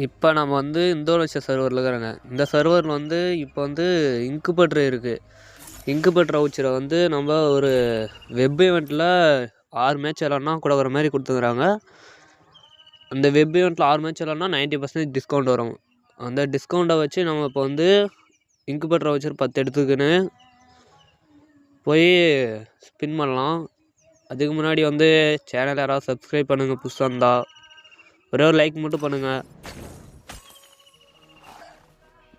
இப்போ நம்ம வந்து இந்தோனேஷியா சர்வரில் இருக்கிறாங்க. இந்த சர்வரில் வந்து இப்போ வந்து இன்குபேட்டர் இருக்குது. இன்குபேட்டர் வவுச்சரை வந்து நம்ம ஒரு வெப் ஈவெண்ட்டில் 6 மேட்ச் விளாட்னா கொடுக்குற மாதிரி கொடுத்துக்கிறாங்க. அந்த வெப் ஈவெண்ட்டில் 6 மேட்ச் விளாட்னா 90% டிஸ்கவுண்ட் வரும். அந்த டிஸ்கவுண்ட்டை வச்சு நம்ம இப்போ வந்து இன்குபேட்டர் வவுச்சர் 10 எடுத்துக்கின்னு போய் ஸ்பின் பண்ணலாம். அதுக்கு முன்னாடி வந்து சேனல் யாராவது சப்ஸ்கிரைப் பண்ணுங்கள். புதுசாக இருந்தால் ஒரே ஒரு லைக் மட்டும் பண்ணுங்கள்.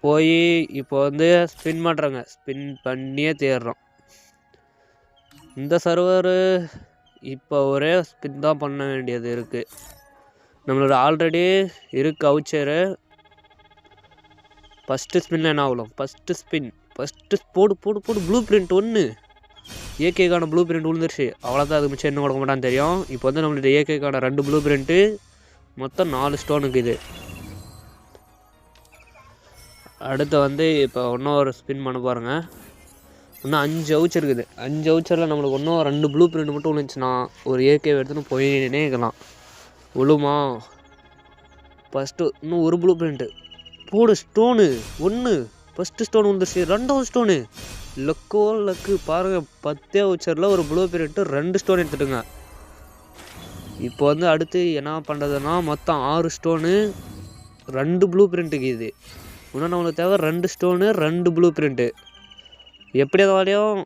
போய் இப்போ வந்து ஸ்பின் பண்ணுறோங்க. ஸ்பின் பண்ணியே தேடுறோம். இந்த சர்வரு இப்போ ஒரே ஸ்பின் தான் பண்ண வேண்டியது இருக்குது. நம்மளோட ஆல்ரெடி இருக்குது அவுச்சரு. ஃபஸ்ட்டு ஸ்பின்னில் என்ன ஆகலாம்? ஃபஸ்ட்டு போடு ப்ளூ பிரிண்ட் 1 ஏகேக்கான ப்ளூ பிரிண்ட் விழுந்துருச்சு. அவ்வளோதான். அது மிச்சம் என்ன கொடுக்க மாட்டான்னு தெரியும். இப்போ வந்து நம்மளுடைய ஏகேக்கான 2 ப்ளூ பிரிண்ட்டு மொத்தம் 4 ஸ்டோனுக்கு இது. அடுத்து வந்து இப்போ இன்னும் ஒரு ஸ்பின் பண்ண பாருங்க. இன்னும் 5 அவுச்சர் இருக்குது. 5 அவுச்சரில் நம்மளுக்கு இன்னும் 2 ப்ளூ பிரிண்ட் மட்டும் விழுந்துச்சுன்னா ஒரு ஏகே எடுத்துன்னு போயினே இருக்கலாம். விழுமா? ஃபஸ்ட்டு இன்னும் ஒரு ப்ளூ பிரிண்ட்டு போடு. ஸ்டோனு 1 ஃபஸ்ட்டு ஸ்டோன் விழுந்துருச்சு. 2வது ஸ்டோனு லக்கு பாருங்கள். 10 அவுச்சரில் ஒரு ப்ளூ பிரிண்ட்டு 2 ஸ்டோன் எடுத்துட்டுங்க. இப்போ வந்து அடுத்து என்ன பண்ணுறதுன்னா மொத்தம் 6 ஸ்டோனு 2 ப்ளூ பிரிண்ட்டுக்கு இது. இன்னும் நம்மளுக்கு தேவை 2 ஸ்டோனு 2 ப்ளூ பிரிண்ட்டு. எப்படி இருந்தாலும்